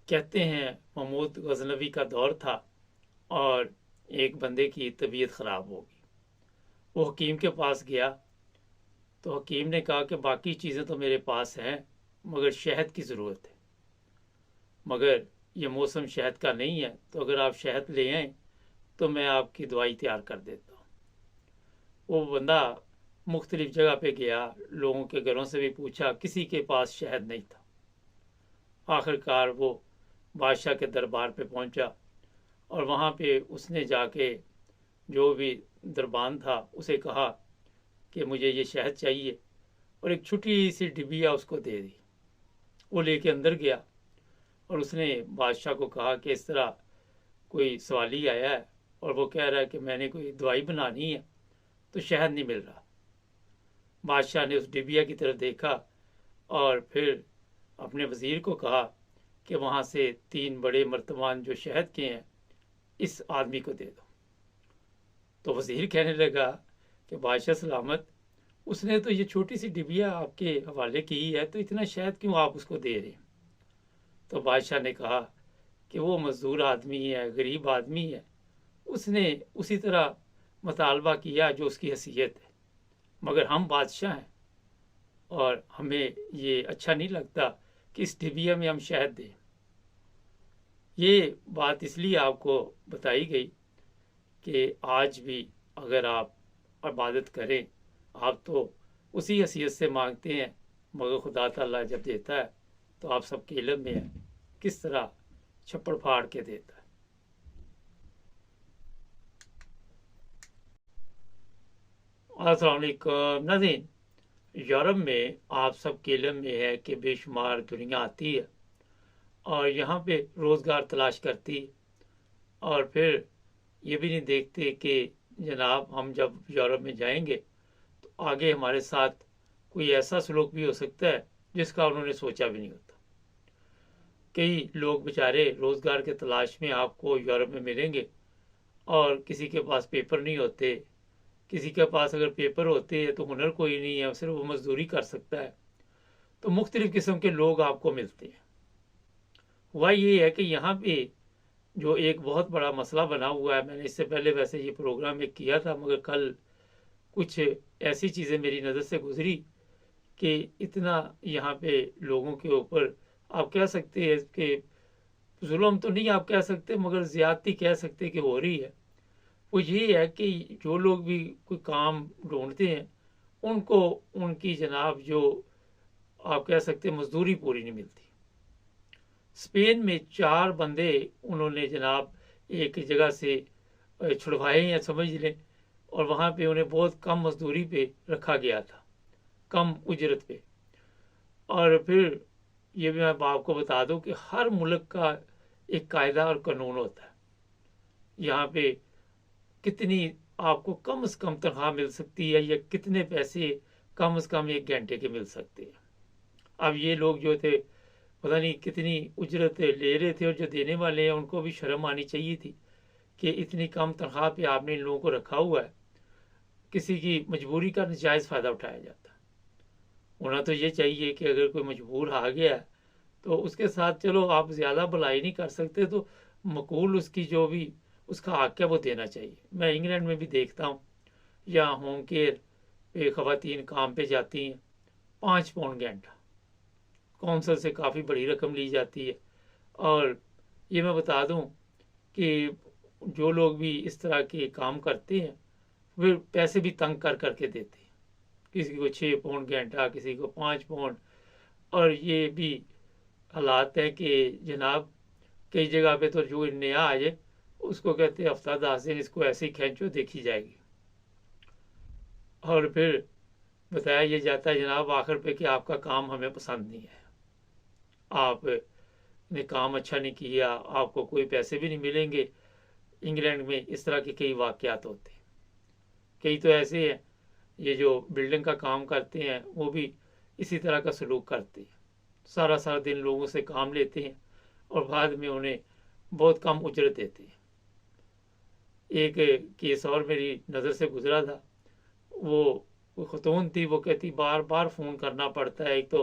कहते हैं महमूद गजनवी का दौर था और एक बंदे की तबीयत ख़राब हो गई। वो हकीम के पास गया तो हकीम ने कहा कि बाकी चीज़ें तो मेरे पास हैं मगर शहद की ज़रूरत है, मगर ये मौसम शहद का नहीं है, तो अगर आप शहद ले आएँ तो मैं आपकी दवाई तैयार कर देता हूँ। वो बंदा मुख्तलिफ जगह पे गया, लोगों के घरों से भी पूछा, किसी के पास शहद नहीं था। आखिरकार वो बादशाह के दरबार पे पहुंचा और वहाँ पे उसने जाके जो भी दरबान था उसे कहा कि मुझे ये शहद चाहिए, और एक छोटी सी डिबिया उसको दे दी। वो लेके अंदर गया और उसने बादशाह को कहा कि इस तरह कोई सवाली आया है और वो कह रहा है कि मैंने कोई दवाई बनानी है तो शहद नहीं मिल रहा। बादशाह ने उस डिबिया की तरफ देखा और फिर अपने वजीर को कहा कि वहाँ से 3 बड़े मर्तबान जो शहद के हैं इस आदमी को दे दो। तो वजीर कहने लगा कि बादशाह सलामत, उसने तो ये छोटी सी डिबिया आपके हवाले की ही है, तो इतना शहद क्यों आप उसको दे रहे हैं? तो बादशाह ने कहा कि वो मजदूर आदमी है, गरीब आदमी है, उसने उसी तरह मुतालबा किया जो उसकी हैसियत है, मगर हम बादशाह हैं और हमें ये अच्छा नहीं लगता कि इस डिबिया में हम शहद दें। ये बात इसलिए आपको बताई गई कि आज भी अगर आप इबादत करें, आप तो उसी हैसियत से मांगते हैं, मगर खुदा ताला जब देता है तो आप सबके इल्म में है किस तरह छप्पड़ फाड़ के देता है। अस्सलाम वालेकुम नाज़रीन, यूरोप में आप सबके इल्म में है कि बेशुमार दुनिया आती है और यहाँ पे रोज़गार तलाश करती है, और फिर ये भी नहीं देखते कि जनाब हम जब यूरोप में जाएंगे तो आगे हमारे साथ कोई ऐसा सलूक भी हो सकता है जिसका उन्होंने सोचा भी नहीं होता। कई लोग बेचारे रोज़गार के तलाश में आपको यूरोप में मिलेंगे और किसी के पास पेपर नहीं होते, किसी के पास अगर पेपर होते हैं तो हुनर कोई नहीं है, सिर्फ वो मजदूरी कर सकता है। तो मुख्तलिफ़ किस्म के लोग आपको मिलते हैं। हुआ ये है कि यहाँ पे जो एक बहुत बड़ा मसला बना हुआ है, मैंने इससे पहले वैसे ये प्रोग्राम एक किया था, मगर कल कुछ ऐसी चीज़ें मेरी नज़र से गुजरी कि इतना यहाँ पे लोगों के ऊपर आप कह सकते हैं कि जुल्म तो नहीं आप कह सकते, मगर ज़्यादती कह सकते कि हो रही है। वो ये है कि जो लोग भी कोई काम ढूंढते हैं उनको उनकी जनाब जो आप कह सकते हैं मजदूरी पूरी नहीं मिलती। स्पेन में 4 बंदे उन्होंने जनाब एक जगह से छुड़वाए हैं समझ लें, और वहाँ पे उन्हें बहुत कम मजदूरी पे रखा गया था, कम उजरत पे। और फिर ये भी मैं आपको बता दूं कि हर मुल्क का एक कायदा और कानून होता है। यहाँ पे कितनी आपको कम से कम तनख्वाह मिल सकती है या कितने पैसे कम से कम 1 घंटे के मिल सकते हैं। अब ये लोग जो थे पता नहीं कितनी उजरत ले रहे थे, और जो देने वाले हैं उनको भी शर्म आनी चाहिए थी कि इतनी कम तनख्वाह पे आपने इन लोगों को रखा हुआ है। किसी की मजबूरी का नजायज़ फ़ायदा उठाया जाता है। होना तो ये चाहिए कि अगर कोई मजबूर आ गया है तो उसके साथ चलो आप ज़्यादा भलाई नहीं कर सकते, तो मकूल उसकी जो भी उसका हक है वो देना चाहिए। मैं इंग्लैंड में भी देखता हूँ, या होम केयर पे ख़वातीन काम पे जाती हैं, 5 पाउंड घंटा कौंसल से काफ़ी बड़ी रकम ली जाती है। और ये मैं बता दूं कि जो लोग भी इस तरह के काम करते हैं वे पैसे भी तंग कर करके देते हैं, किसी को 6 पाउंड घंटा, किसी को 5 पाउंड। और ये भी हालात है कि जनाब कई जगह पे तो जो नया आ जाए उसको कहते हैं हफ्ता 10 दिन इसको ऐसे ही खींचो देखी जाएगी, और फिर बताया ये जाता है जनाब आखिर पे कि आपका काम हमें पसंद नहीं है, आपने काम अच्छा नहीं किया, आपको कोई पैसे भी नहीं मिलेंगे। इंग्लैंड में इस तरह के कई वाकयात होते हैं। कई तो ऐसे हैं ये जो बिल्डिंग का काम करते हैं वो भी इसी तरह का सलूक करते हैं, सारा सारा दिन लोगों से काम लेते हैं और बाद में उन्हें बहुत कम उजरत देते हैं। एक केस और मेरी नज़र से गुजरा था, वो खतून थी, वो कहती बार बार फ़ोन करना पड़ता है, एक तो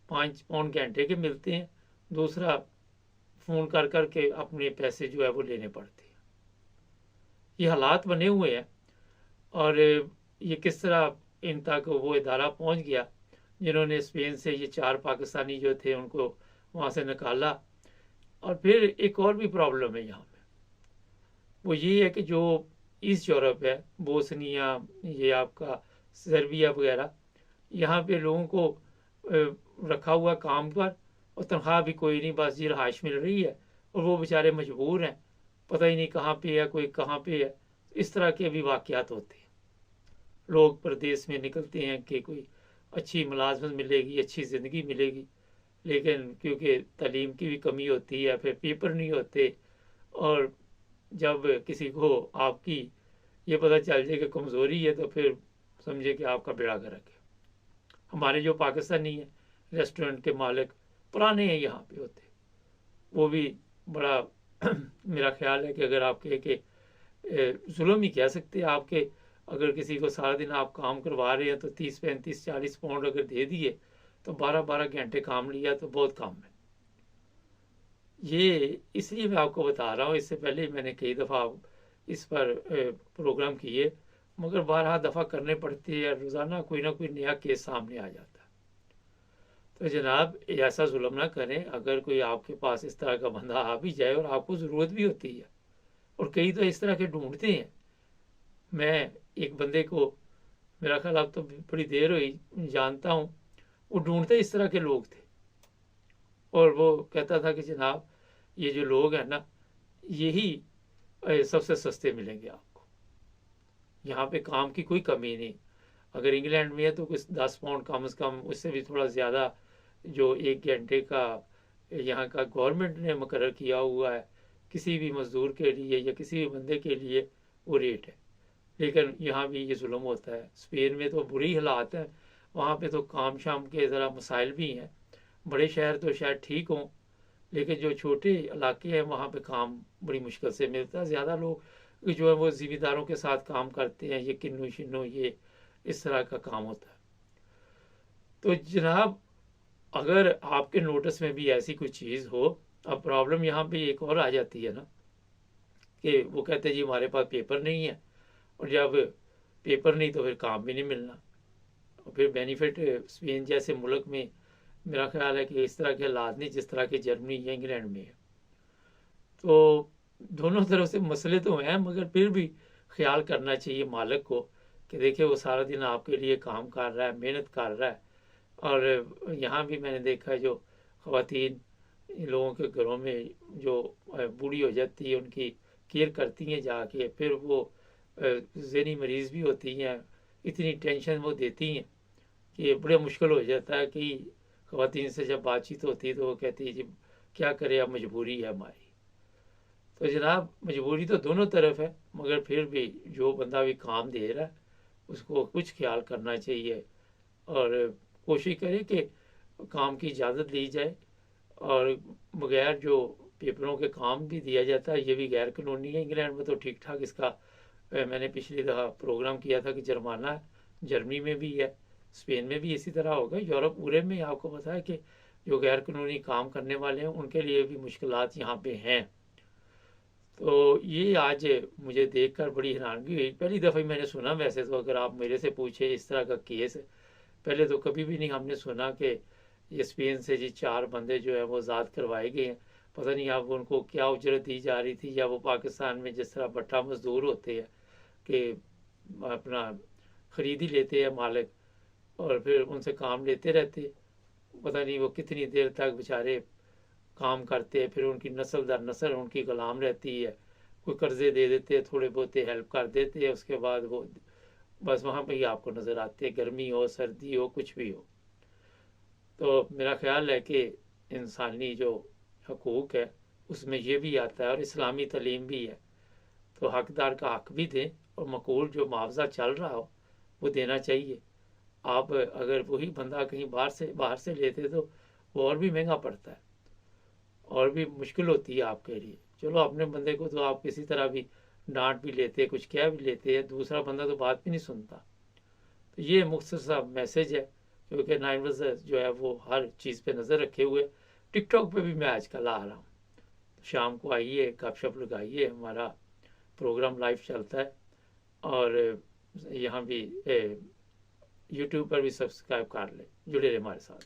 5 पाउंड घंटे के मिलते हैं, दूसरा फ़ोन कर कर के अपने पैसे जो है वो लेने पड़ते हैं। ये हालात बने हुए हैं। और ये किस तरह इन तक वो इदारा पहुंच गया जिन्होंने स्पेन से ये 4 पाकिस्तानी जो थे उनको वहाँ से निकाला। और फिर एक और भी प्रॉब्लम है यहाँ पे, वो ये है कि जो ईस्ट यूरोप है, बोस्निया, ये आपका सर्बिया वगैरह, यहाँ पे लोगों को रखा हुआ काम पर और तनख्वाह भी कोई नहीं, बस जी रहाइश मिल रही है और वो बेचारे मजबूर हैं, पता ही नहीं कहाँ पे है, कोई कहाँ पे है। इस तरह के भी वाक़यात होते हैं। लोग परदेश में निकलते हैं कि कोई अच्छी मुलाजमत मिलेगी, अच्छी ज़िंदगी मिलेगी, लेकिन क्योंकि तालीम की भी कमी होती है, फिर पेपर नहीं होते, और जब किसी को आपकी ये पता चल जाए कि कमज़ोरी है तो फिर समझे कि आपका बेड़ा गर्क है। हमारे जो पाकिस्तानी हैं रेस्टोरेंट के मालिक पुराने हैं यहाँ पे होते, वो भी बड़ा मेरा ख्याल है कि अगर आप कहे कि जुल्म ही कह सकते हैं आपके, अगर किसी को सारा दिन आप काम करवा रहे हैं तो 30, 35, 40 पाउंड अगर दे दिए तो 12-12 घंटे काम लिया तो बहुत कम है। ये इसलिए मैं आपको बता रहा हूँ, इससे पहले मैंने कई दफ़ा इस पर प्रोग्राम किए, मगर 12 दफ़ा करने पड़ते हैं, रोज़ाना कोई ना कोई नया केस सामने आ जाता है। तो जनाब ऐसा जुल्म ना करें। अगर कोई आपके पास इस तरह का बंदा आ भी जाए और आपको ज़रूरत भी होती है, और कई तो इस तरह के ढूंढते हैं। मैं एक बंदे को, मेरा ख्याल अब तो बड़ी देर हुई जानता हूँ, वो ढूंढते इस तरह के लोग थे, और वो कहता था कि जनाब ये जो लोग हैं ना, यही सबसे सस्ते मिलेंगे आपको, यहाँ पे काम की कोई कमी नहीं। अगर इंग्लैंड में है तो कुछ 10 पाउंड कम से कम, उससे भी थोड़ा ज़्यादा जो 1 घंटे का यहाँ का गवर्नमेंट ने मुकर्रर किया हुआ है किसी भी मज़दूर के लिए या किसी भी बंदे के लिए, वो रेट है। लेकिन यहाँ भी ये जुल्म होता है। स्पेन में तो बुरी हालात हैं, वहाँ पे तो काम शाम के ज़रा मसाइल भी हैं। बड़े शहर तो शायद ठीक हों, लेकिन जो छोटे इलाके हैं वहाँ पे काम बड़ी मुश्किल से मिलता है। ज़्यादा लोग जो है वो ज़िम्मेदारों के साथ काम करते हैं, ये किन्नू शिन्नू, ये इस तरह का काम होता है। तो जनाब अगर आपके नोटिस में भी ऐसी कोई चीज़ हो, अब प्रॉब्लम यहाँ पे एक और आ जाती है ना, कि वो कहते हैं जी हमारे पास पेपर नहीं है, और जब पेपर नहीं तो फिर काम भी नहीं मिलना। और फिर बेनिफिट स्पेन जैसे मुल्क में मेरा ख्याल है कि इस तरह के हालात नहीं जिस तरह के जर्मनी या इंग्लैंड में है। तो दोनों तरफ से मसले तो हैं, मगर फिर भी ख्याल करना चाहिए मालिक को कि देखिए वो सारा दिन आपके लिए काम कर रहा है, मेहनत कर रहा है। और यहाँ भी मैंने देखा है जो ख़वातीन लोगों के घरों में जो बूढ़ी हो जाती है उनकी केयर करती हैं जाके, फिर वो ज़हनी मरीज़ भी होती हैं, इतनी टेंशन वो देती हैं कि बड़ा मुश्किल हो जाता है। कि ख़वातीन से जब बातचीत होती है तो वो कहती है जी क्या करें, अब मजबूरी है हमारी। तो जनाब मजबूरी तो दोनों तरफ है, मगर फिर भी जो बंदा भी काम दे रहा है उसको कुछ ख्याल करना चाहिए, और कोशिश करें कि काम की इजाज़त ली जाए। और बगैर जो पेपरों के काम भी दिया जाता है, ये भी गैर कानूनी है। इंग्लैंड में तो ठीक ठाक इसका मैंने पिछली दफ़ा प्रोग्राम किया था कि जुर्माना है, जर्मनी में भी है, स्पेन में भी इसी तरह होगा। यूरोप पूरे में आपको पता है कि जो गैर कानूनी काम करने वाले हैं उनके लिए भी मुश्किलात यहाँ पे हैं। तो ये आज मुझे देखकर बड़ी हैरानगी हुई, पहली दफ़ा ही मैंने सुना। वैसे तो अगर आप मेरे से पूछे इस तरह का केस, पहले तो कभी भी नहीं हमने सुना कि ये स्पेन से जी 4 बंदे जो है वो आज़ाद करवाए गए हैं। पता नहीं अब उनको क्या उजरत दी जा रही थी, या वो पाकिस्तान में जिस तरह भट्टा मजदूर होते हैं कि अपना ख़रीद ही लेते हैं मालिक और फिर उनसे काम लेते रहते, पता नहीं वो कितनी देर तक बेचारे काम करते हैं, फिर उनकी नस्ल दर नस्ल उनकी गुलाम रहती है। कोई कर्जे दे देते हैं, थोड़े बहुत हेल्प कर देते हैं, उसके बाद वो बस वहाँ पे ही आपको नज़र आते हैं, गर्मी हो सर्दी हो कुछ भी हो। तो मेरा ख्याल है कि इंसानी जो हकूक़ है उसमें ये भी आता है, और इस्लामी तालीम भी है। तो हकदार का हक भी दें, और मकूल जो मुआवजा चल रहा हो वो देना चाहिए। आप अगर वही बंदा कहीं बाहर से लेते तो वो और भी महंगा पड़ता है, और भी मुश्किल होती है आपके लिए। चलो अपने बंदे को तो आप किसी तरह भी डांट भी लेते, कुछ कह भी लेते हैं, दूसरा बंदा तो बात भी नहीं सुनता। तो ये मुख्तसर सा मैसेज है, क्योंकि 9 वज़ जो है वो हर चीज़ पे नज़र रखे हुए। टिकटॉक पे भी मैं आजकल आ रहा हूँ, شام کو آئیے، گپ شپ لگائیے، ہمارا پروگرام لائیو چلتا ہے، اور یہاں بھی یوٹیوب پر بھی سبسکرائب کر لیں، جڑے رہے ہمارے ساتھ۔